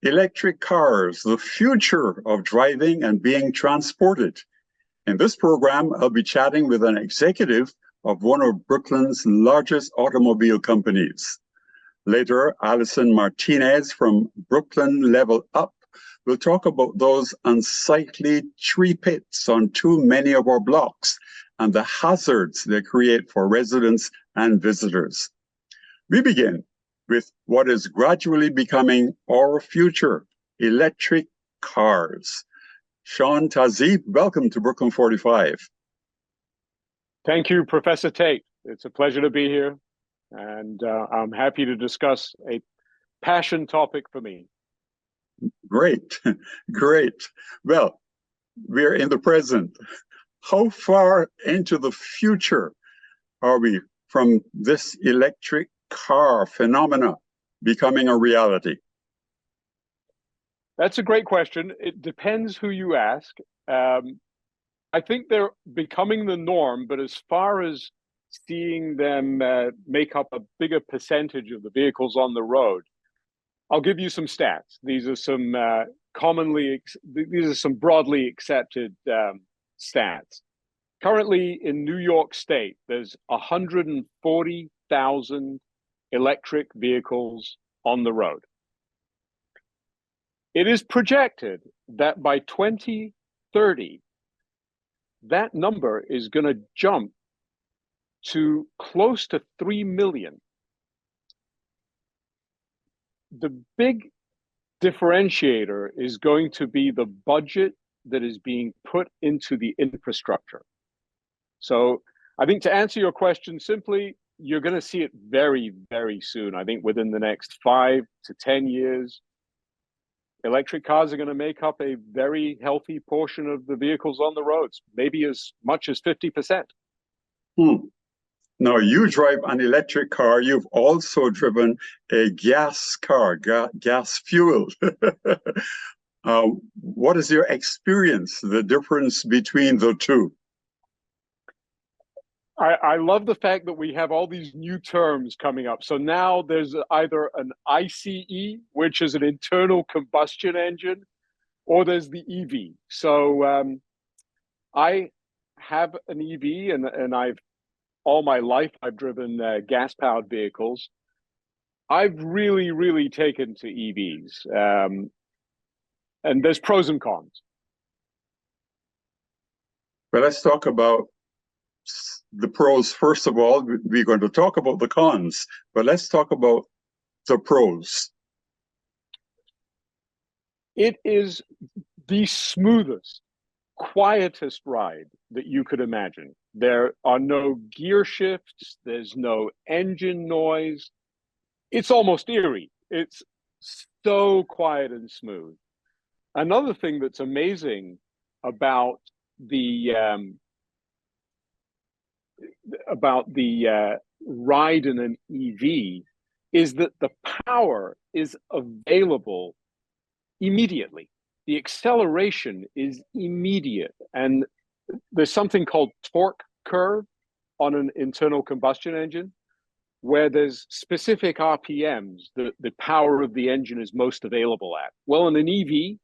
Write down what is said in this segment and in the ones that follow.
Electric cars, the future of driving and being transported. In this program, I'll be chatting with an executive of one of Brooklyn's largest automobile companies. Later, Allyson Martinez from Brooklyn Level Up will talk about those unsightly tree pits on too many of our blocks and the hazards they create for residents and visitors. We begin with what is gradually becoming our future, electric cars. Sean Tahzib, welcome to Brooklyn 45. Thank you, Professor Taitt. It's a pleasure to be here, and I'm happy to discuss a passion topic for me. Great, great. Well, we're in the present. How far into the future are we from this electric car phenomena becoming a reality? That's a great question. It depends who you ask. I think they're becoming the norm, but as far as seeing them make up a bigger percentage of the vehicles on the road, I'll give you some stats. These are some broadly accepted stats. Currently in New York State, there's 140,000 electric vehicles on the road. It is projected that by 2030, that number is going to jump to close to 3 million. The big differentiator is going to be the budget that is being put into the infrastructure. So I think to answer your question simply, you're going to see it very, very soon. I think within the next 5 to 10 years, electric cars are going to make up a very healthy portion of the vehicles on the roads, maybe as much as 50%. Now, you drive an electric car. You've also driven a gas car, gas fuel. What is your experience, the difference between the two? I love the fact that we have all these new terms coming up. So now there's either an ICE, which is an internal combustion engine, or there's the EV. So I have an EV, and all my life I've driven gas-powered vehicles. I've really, really taken to EVs, and there's pros and cons. But let's talk about the pros. First of all, we're going to talk about the cons, but let's talk about the pros. It is the smoothest, quietest ride that you could imagine. There are no gear shifts. There's no engine noise. It's almost eerie. It's so quiet and smooth. Another thing that's amazing about the ride in an EV is that the power is available immediately. The acceleration is immediate. And there's something called torque curve on an internal combustion engine, where there's specific RPMs that the power of the engine is most available at. Well, in an EV,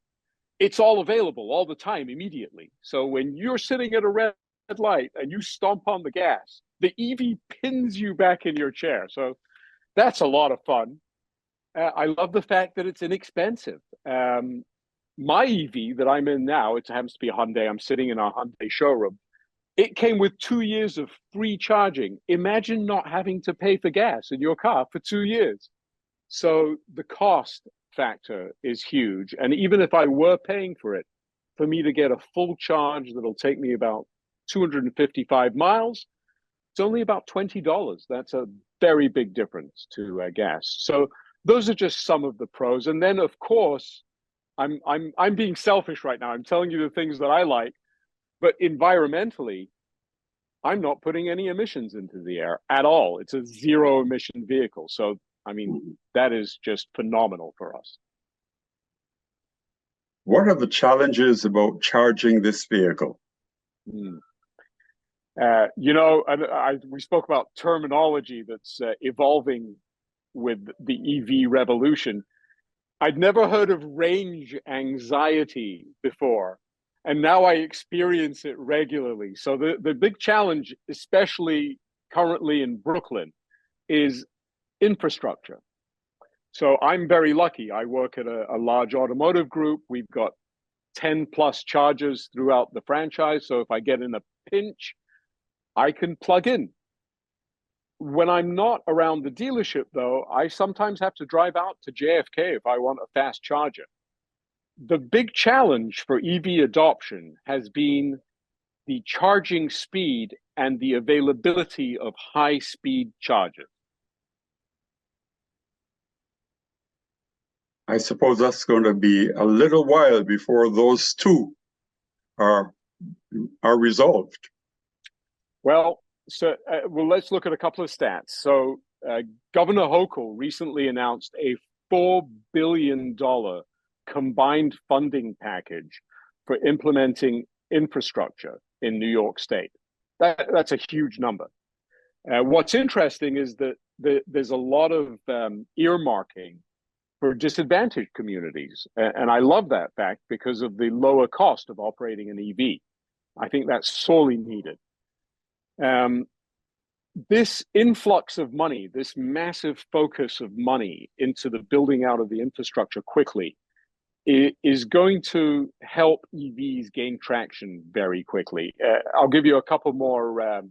it's all available all the time immediately. So when you're sitting at a red light and you stomp on the gas, the EV pins you back in your chair. So that's a lot of fun. I love the fact that it's inexpensive. My EV that I'm in now, it happens to be a Hyundai. I'm sitting in our Hyundai showroom. It came with 2 years of free charging. Imagine not having to pay for gas in your car for 2 years. So the cost factor is huge. And even if I were paying for it, for me to get a full charge that'll take me about 255 miles, it's only about $20. That's a very big difference to gas. So those are just some of the pros. And then, of course, I'm being selfish right now. I'm telling you the things that I like, but environmentally, I'm not putting any emissions into the air at all. It's a zero emission vehicle. So, I mean, that is just phenomenal for us. What are the challenges about charging this vehicle? We spoke about terminology that's evolving with the EV revolution. I'd never heard of range anxiety before, and now I experience it regularly. So the big challenge, especially currently in Brooklyn, is infrastructure. So I'm very lucky. I work at a large automotive group. We've got 10 plus chargers throughout the franchise. So if I get in a pinch, I can plug in. When I'm not around the dealership, though, I sometimes have to drive out to JFK if I want a fast charger. The big challenge for EV adoption has been the charging speed and the availability of high speed chargers. I suppose that's going to be a little while before those two are resolved. Well, let's look at a couple of stats. So Governor Hochul recently announced a $4 billion combined funding package for implementing infrastructure in New York State. That's a huge number. What's interesting is that there's a lot of earmarking for disadvantaged communities. And I love that fact because of the lower cost of operating an EV. I think that's sorely needed. This influx of money, this massive focus of money into the building out of the infrastructure quickly is going to help EVs gain traction very quickly. I'll give you a couple more,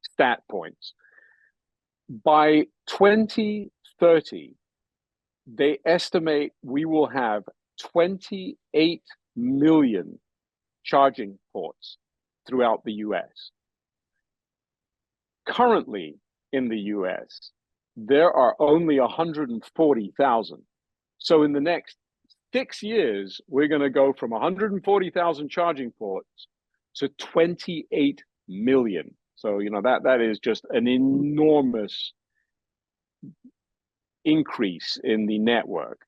stat points. By 2030, they estimate we will have 28 million charging ports throughout the US. Currently in the US, there are only 140,000. So in the next 6 years, we're going to go from 140,000 charging ports to 28 million. So, that is just an enormous increase in the network.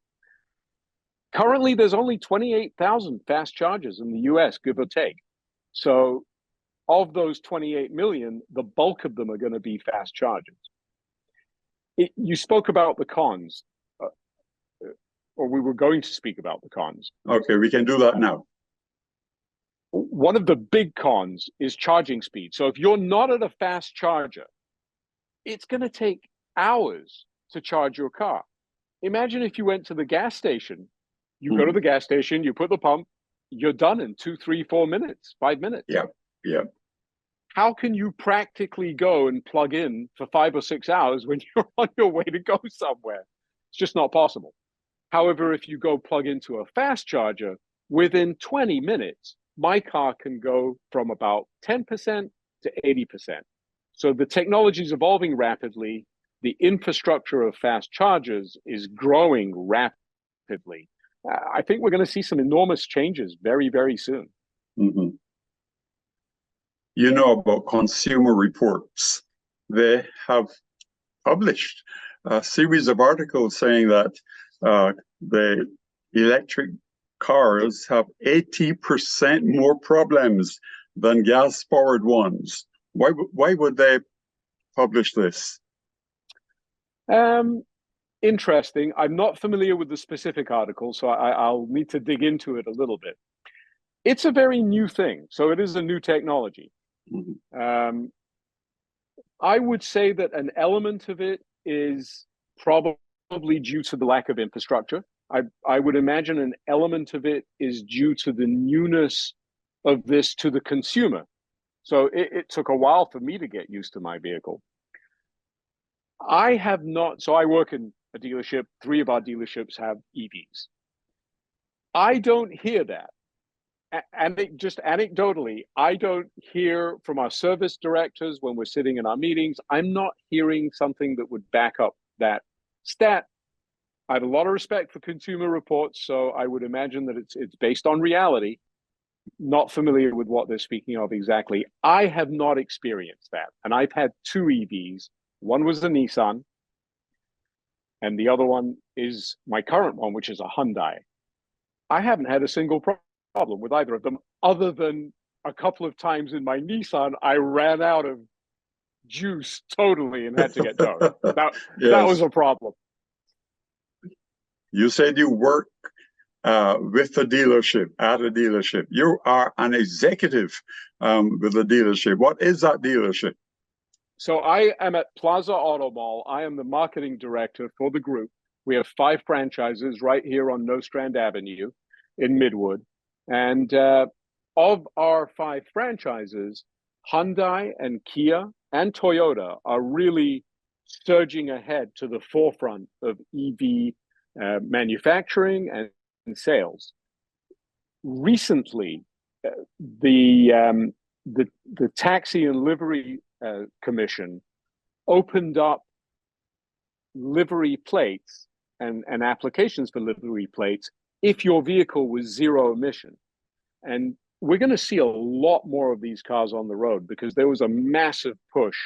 Currently, there's only 28,000 fast chargers in the US, give or take. So of those 28 million, the bulk of them are going to be fast chargers. You spoke about the cons, or we were going to speak about the cons. Okay, we can do that now. One of the big cons is charging speed. So if you're not at a fast charger, it's going to take hours to charge your car. Imagine if you went to the gas station, you go to the gas station, you put the pump, you're done in 2, 3, 4 minutes, 5 minutes. Yeah. How can you practically go and plug in for 5 or 6 hours when you're on your way to go somewhere? It's just not possible. However, if you go plug into a fast charger, within 20 minutes, my car can go from about 10% to 80%. So the technology is evolving rapidly. The infrastructure of fast chargers is growing rapidly. I think we're going to see some enormous changes very, very soon. Mm-hmm. You know about Consumer Reports. They have published a series of articles saying that the electric cars have 80% more problems than gas-powered ones. Why would they publish this? Interesting. I'm not familiar with the specific article, so I'll need to dig into it a little bit. It's a very new thing, so it is a new technology. Mm-hmm. I would say that an element of it is probably due to the lack of infrastructure. I would imagine an element of it is due to the newness of this to the consumer. So it took a while for me to get used to my vehicle. I have not, so I work in a dealership. 3 of our dealerships have EVs. I don't hear that. And just anecdotally, I don't hear from our service directors when we're sitting in our meetings. I'm not hearing something that would back up that stat. I have a lot of respect for Consumer Reports, so I would imagine that it's based on reality. Not familiar with what they're speaking of exactly. I have not experienced that, and I've had 2 EVs. One was a Nissan, and the other one is my current one, which is a Hyundai. I haven't had a single problem with either of them, other than a couple of times in my Nissan, I ran out of juice totally and had to get towed. That was a problem. You said you work with a dealership, at a dealership. You are an executive with a dealership. What is that dealership? So I am at Plaza Auto Mall. I am the marketing director for the group. We have 5 franchises right here on Nostrand Avenue in Midwood. And of our 5 franchises, Hyundai and Kia and Toyota are really surging ahead to the forefront of EV manufacturing and sales. Recently, the Taxi and Livery Commission opened up livery plates and applications for livery plates if your vehicle was zero emission. And we're going to see a lot more of these cars on the road because there was a massive push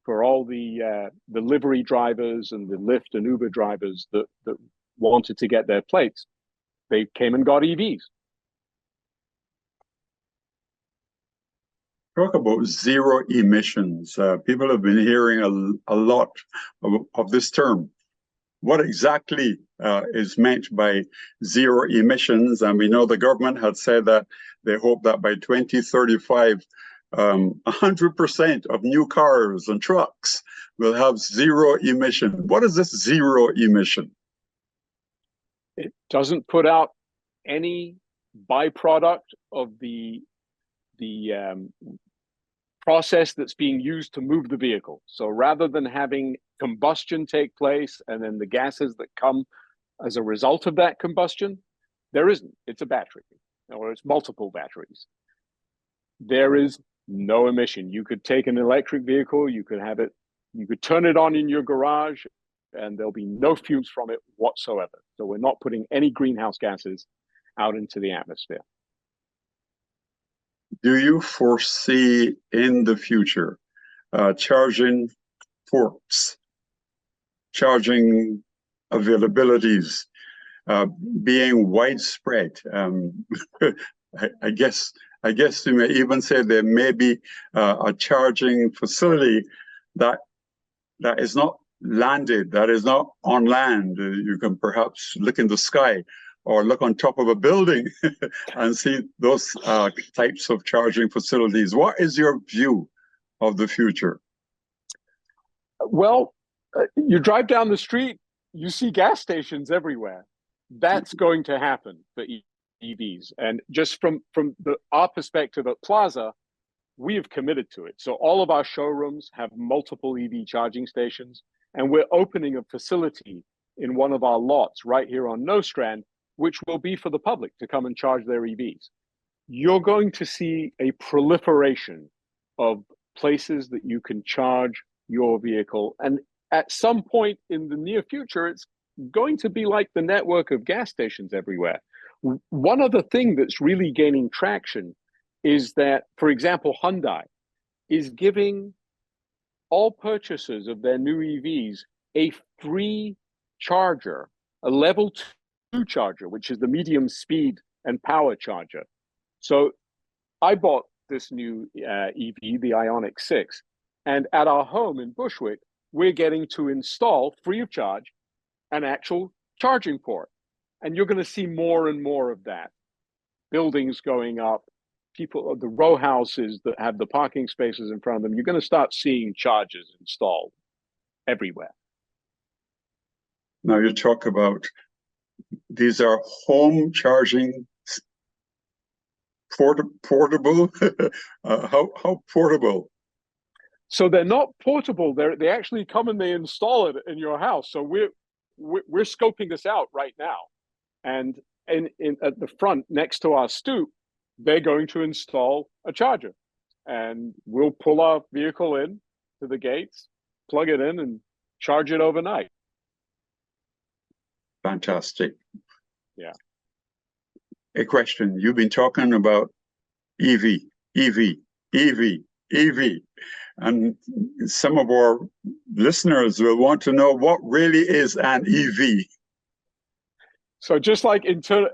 for all the livery drivers and the Lyft and Uber drivers that wanted to get their plates. They came and got EVs. Talk about zero emissions. People have been hearing a lot of this term. What exactly is meant by zero emissions? And we know the government had said that they hope that by 2035, 100% of new cars and trucks will have zero emission. What is this zero emission? It doesn't put out any byproduct of the process that's being used to move the vehicle. So rather than having combustion take place and then the gases that come as a result of that combustion, there isn't. It's a battery, or it's multiple batteries. There is no emission. You could take an electric vehicle, you could turn it on in your garage, and there'll be no fumes from it whatsoever. So we're not putting any greenhouse gases out into the atmosphere. Do you foresee in the future charging ports, charging availabilities being widespread? I guess you may even say there may be a charging facility that is not landed, that is not on land. You can perhaps look in the sky or look on top of a building and see those types of charging facilities. What is your view of the future? Well, you drive down the street, you see gas stations everywhere. That's going to happen for EVs. And just from our perspective at Plaza, we have committed to it. So all of our showrooms have multiple EV charging stations, and we're opening a facility in one of our lots right here on Nostrand, which will be for the public to come and charge their EVs. You're going to see a proliferation of places that you can charge your vehicle. And at some point in the near future, it's going to be like the network of gas stations everywhere. One other thing that's really gaining traction is that, for example, Hyundai is giving all purchasers of their new EVs a free charger, a level 2 charger, which is the medium speed and power charger. So I bought this new EV, the Ioniq 6, and at our home in Bushwick, we're getting to install, free of charge, an actual charging port. And you're going to see more and more of that. Buildings going up, people, the row houses that have the parking spaces in front of them, you're going to start seeing chargers installed everywhere. Now you talk about these are home charging, portable. How portable? So they're not portable. They actually come and they install it in your house. So we're scoping this out right now, and at the front next to our stoop, they're going to install a charger, and we'll pull our vehicle in to the gates, plug it in, and charge it overnight. Fantastic. Yeah. A question. You've been talking about EV, and some of our listeners will want to know what really is an EV. So just like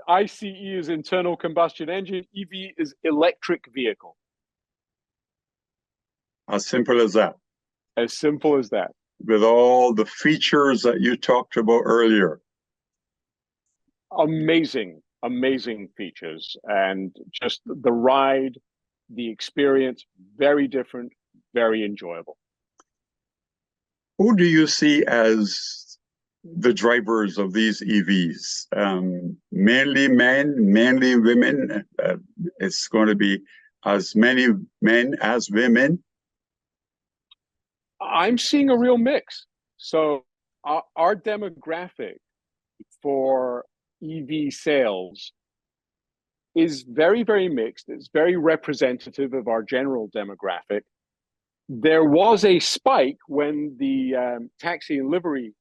ICE is internal combustion engine, EV is electric vehicle. As simple as that. As simple as that. With all the features that you talked about earlier. Amazing, amazing features, and just the ride, the experience, very different, very enjoyable. Who do you see as the drivers of these EVs? Mainly men, mainly women. It's going to be as many men as women. I'm seeing a real mix. So our demographic for EV sales is very, very mixed. It's very representative of our general demographic. There was a spike when the Taxi and Livery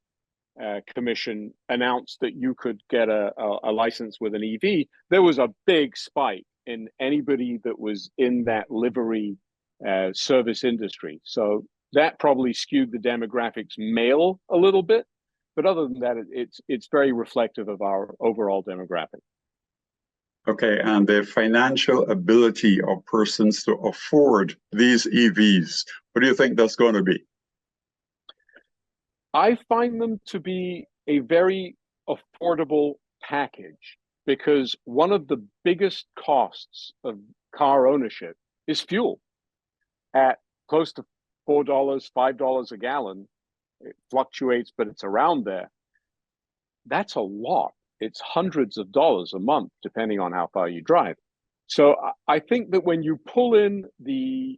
Commission announced that you could get a license with an EV. There was a big spike in anybody that was in that livery service industry. So that probably skewed the demographics male a little bit. But other than that, it's very reflective of our overall demographic. Okay, and the financial ability of persons to afford these EVs, what do you think that's going to be? I find them to be a very affordable package because one of the biggest costs of car ownership is fuel. At close to $4, $5 a gallon, it fluctuates, but it's around there. That's a lot. It's hundreds of dollars a month, depending on how far you drive. So I think that when you pull in the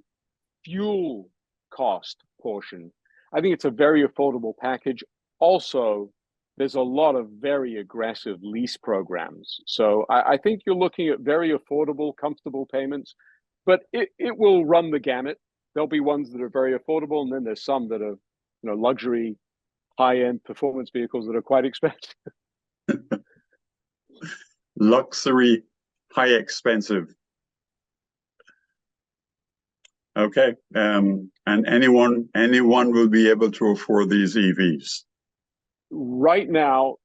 fuel cost portion, I think it's a very affordable package. Also, there's a lot of very aggressive lease programs. So I think you're looking at very affordable, comfortable payments, but it will run the gamut. There'll be ones that are very affordable, and then there's some that are, luxury, high-end performance vehicles that are quite expensive. Luxury, high expensive. Okay, and anyone will be able to afford these EVs. Right now,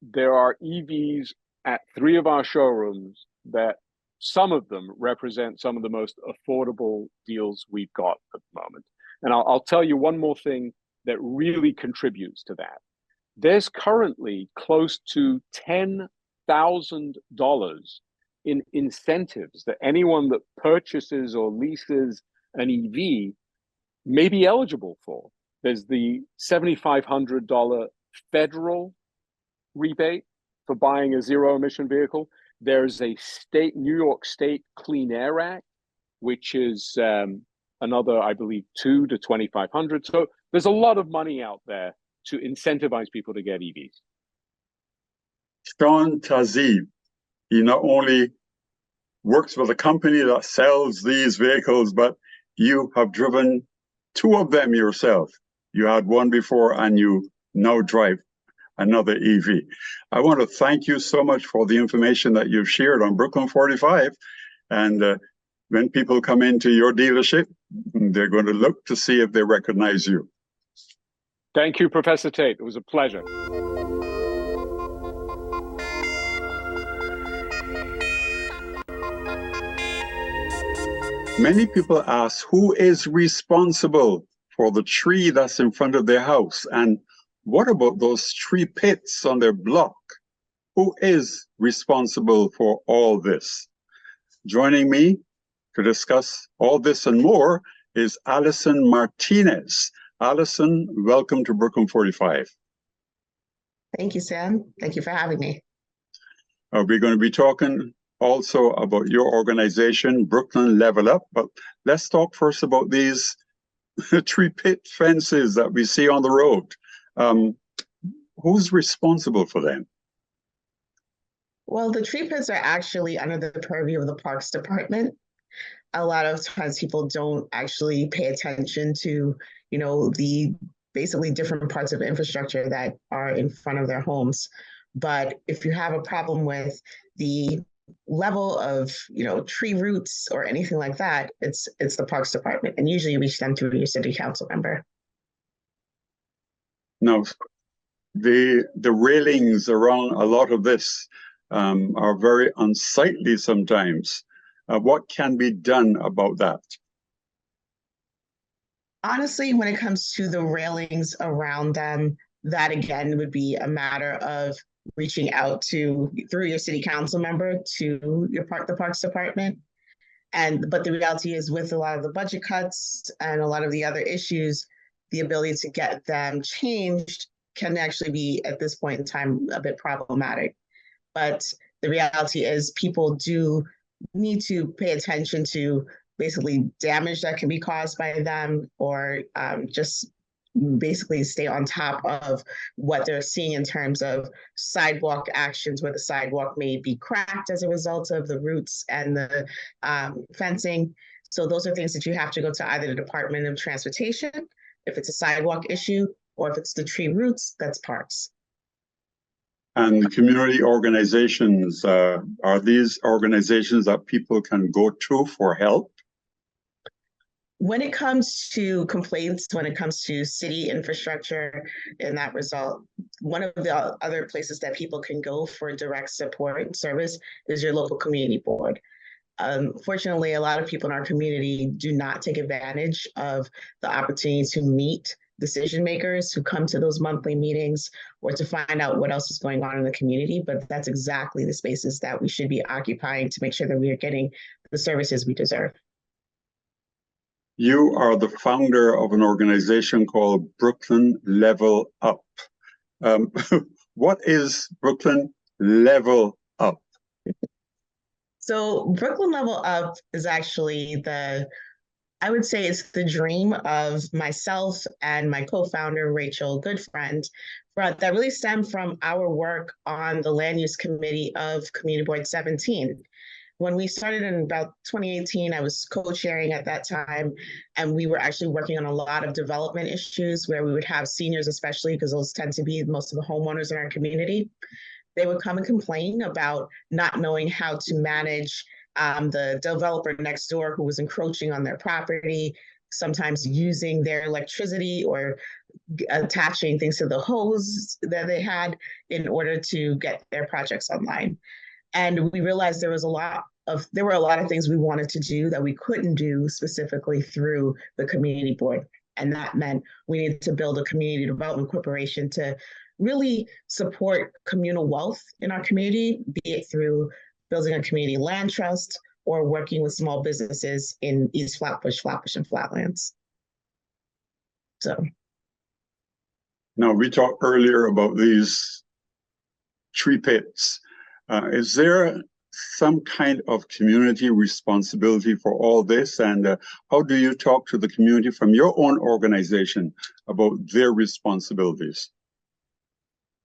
there are EVs at 3 of our showrooms that some of them represent some of the most affordable deals we've got at the moment. And I'll tell you one more thing that really contributes to that. There's currently close to $10,000 in incentives that anyone that purchases or leases an EV may be eligible for. There's the $7,500 federal rebate for buying a zero emission vehicle. There's a New York State Clean Air Act, which is another, I believe, $2,000 to $2,500. So there's a lot of money out there to incentivize people to get EVs. Sean Tahzib, he not only works with a company that sells these vehicles, but you have driven 2 of them yourself. You had one before and you now drive another EV. I want to thank you so much for the information that you've shared on Brooklyn 45. And when people come into your dealership, they're going to look to see if they recognize you. Thank you, Professor Taitt. It was a pleasure. Many people ask who is responsible for the tree that's in front of their house, and what about those tree pits on their block? Who is responsible for all this? Joining me to discuss all this and more is Allyson Martinez. Allyson, welcome to Brooklyn 45. Thank you, Sam. Thank you for having me. We're going to be talking also about your organization, Brooklyn Level Up, but let's talk first about these tree pit fences that we see on the road. Who's responsible for them? Well, the tree pits are actually under the purview of the Parks Department. A lot of times people don't actually pay attention to, the basically different parts of infrastructure that are in front of their homes. But if you have a problem with the level of, tree roots or anything like that, it's the Parks Department, and usually you reach them through your city council member. Now, the railings around a lot of this are very unsightly sometimes. What can be done about that? Honestly, when it comes to the railings around them, that again would be a matter of reaching out to through your city council member to the Parks Department. But the reality is, with a lot of the budget cuts and a lot of the other issues, the ability to get them changed can actually be, at this point in time, a bit problematic. But the reality is, people do need to pay attention to basically damage that can be caused by them, or just basically stay on top of what they're seeing in terms of sidewalk actions, where the sidewalk may be cracked as a result of the roots and the fencing. So those are things that you have to go to either the Department of Transportation, if it's a sidewalk issue, or if it's the tree roots, that's parks. And community organizations, are these organizations that people can go to for help? When it comes to complaints, when it comes to city infrastructure and that result, one of the other places that people can go for direct support and service is your local community board. Fortunately, a lot of people in our community do not take advantage of the opportunity to meet decision makers who come to those monthly meetings, or to find out what else is going on in the community. But that's exactly the spaces that we should be occupying to make sure that we are getting the services we deserve. You are the founder of an organization called Brooklyn Level Up. What is Brooklyn Level Up? So Brooklyn Level Up is actually I would say it's the dream of myself and my co-founder, Rachel Goodfriend, that really stemmed from our work on the Land Use Committee of Community Board 17. When we started in about 2018, I was co-chairing at that time, and we were actually working on a lot of development issues where we would have seniors, especially because those tend to be most of the homeowners in our community. They would come and complain about not knowing how to manage the developer next door who was encroaching on their property, sometimes using their electricity or attaching things to the hose that they had in order to get their projects online. And we realized there were a lot of things we wanted to do that we couldn't do specifically through the community board. And that meant we needed to build a community development corporation to really support communal wealth in our community, be it through building a community land trust or working with small businesses in East Flatbush, and Flatlands. So. Now, we talked earlier about these tree pits. Is there some kind of community responsibility for all this? And how do you talk to the community from your own organization about their responsibilities?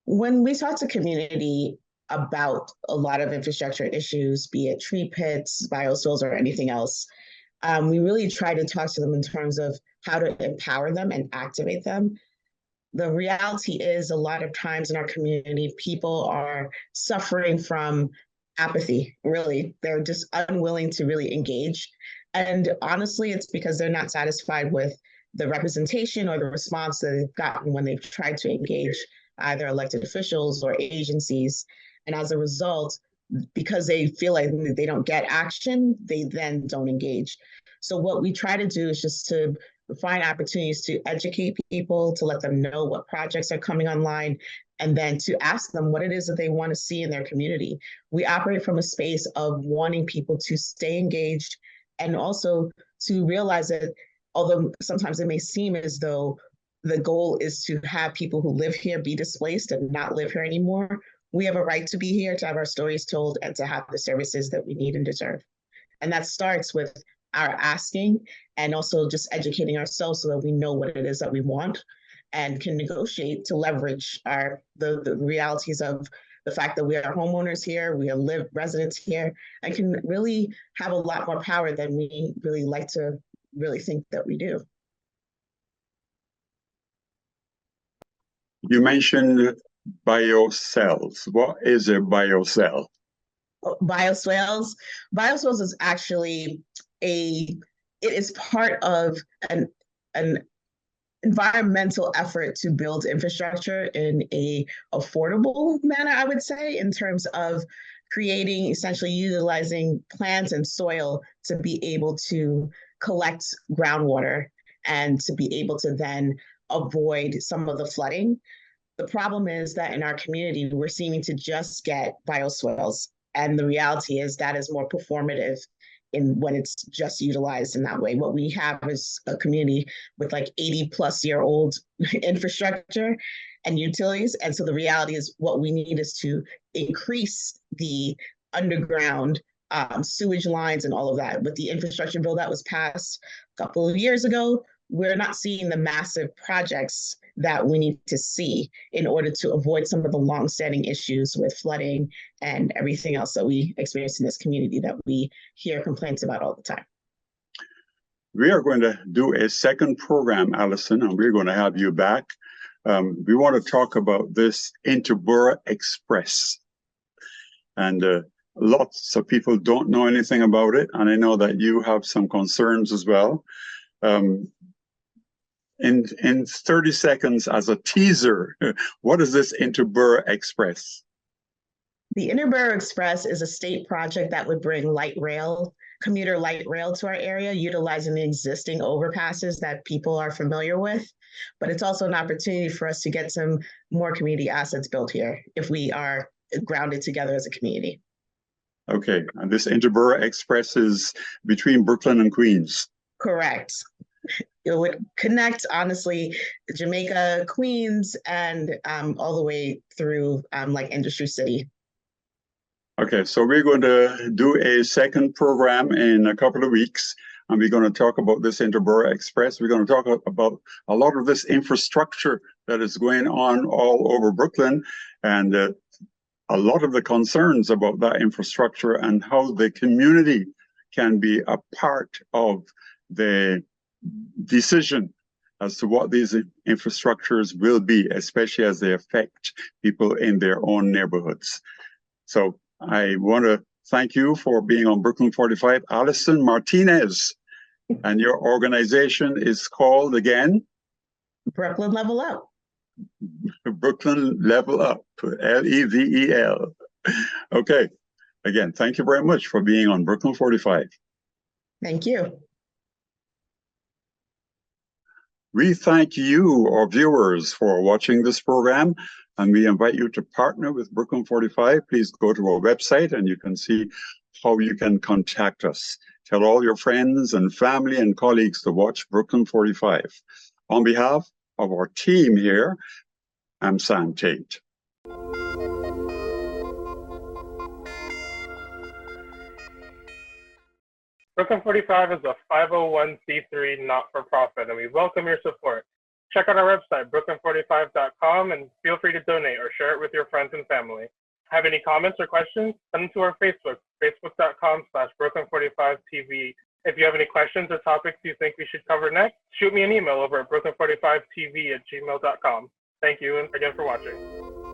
When we talk to community about a lot of infrastructure issues, be it tree pits, BioSwells, or anything else, we really try to talk to them in terms of how to empower them and activate them. The reality is, a lot of times in our community, people are suffering from apathy, really. They're just unwilling to really engage. And honestly, it's because they're not satisfied with the representation or the response that they've gotten when they've tried to engage either elected officials or agencies. And as a result, because they feel like they don't get action, they then don't engage. So what we try to do is just to find opportunities to educate people, to let them know what projects are coming online, and then to ask them what it is that they want to see in their community. We operate from a space of wanting people to stay engaged, and also to realize that although sometimes it may seem as though the goal is to have people who live here be displaced and not live here anymore, we have a right to be here, to have our stories told, and to have the services that we need and deserve. And that starts with our asking, and also just educating ourselves so that we know what it is that we want and can negotiate to leverage the realities of the fact that we are homeowners here, we are residents here, and can really have a lot more power than we really like to really think that we do. You mentioned BioSwells. What is a BioSwell? BioSwells. BioSwells is actually it is part of an environmental effort to build infrastructure in a affordable manner, I would say, in terms of creating, essentially utilizing plants and soil to be able to collect groundwater and to be able to then avoid some of the flooding. The problem is that in our community, we're seeming to just get BioSwells. And the reality is that is more performative in when it's just utilized in that way. What we have is a community with like 80-plus-year-old infrastructure and utilities. And so the reality is what we need is to increase the underground sewage lines and all of that. With the infrastructure bill that was passed a couple of years ago, we're not seeing the massive projects that we need to see in order to avoid some of the longstanding issues with flooding and everything else that we experience in this community that we hear complaints about all the time. We are going to do a second program, Allyson, and we're going to have you back. We want to talk about this Interb Express. And lots of people don't know anything about it, and I know that you have some concerns as well. In 30 seconds, as a teaser, what is this Interb Express? The Interb Express is a state project that would bring light rail, commuter light rail to our area, utilizing the existing overpasses that people are familiar with. But it's also an opportunity for us to get some more community assets built here if we are grounded together as a community. Okay, and this Interb Express is between Brooklyn and Queens. Correct. It would connect, honestly, Jamaica, Queens, and all the way through like Industry City. Okay, so we're going to do a second program in a couple of weeks, and we're going to talk about this Interb Express. We're going to talk about a lot of this infrastructure that is going on all over Brooklyn, and a lot of the concerns about that infrastructure and how the community can be a part of the decision as to what these infrastructures will be, especially as they affect people in their own neighborhoods. So I want to thank you for being on Brooklyn 45, Allyson Martinez, and your organization is called again? Brooklyn Level Up. Brooklyn Level Up, Level. Okay, again, thank you very much for being on Brooklyn 45. Thank you. We thank you, our viewers, for watching this program, and we invite you to partner with Brooklyn 45. Please go to our website and you can see how you can contact us. Tell all your friends and family and colleagues to watch Brooklyn 45. On behalf of our team here, I'm Sam Taitt. Brooklyn 45 is a 501c3 not-for-profit, and we welcome your support. Check out our website, brooklyn45.com, and feel free to donate or share it with your friends and family. Have any comments or questions? Send them to our Facebook, facebook.com/Brooklyn45TV. If you have any questions or topics you think we should cover next, shoot me an email over at brooklyn45tv@gmail.com. Thank you again for watching.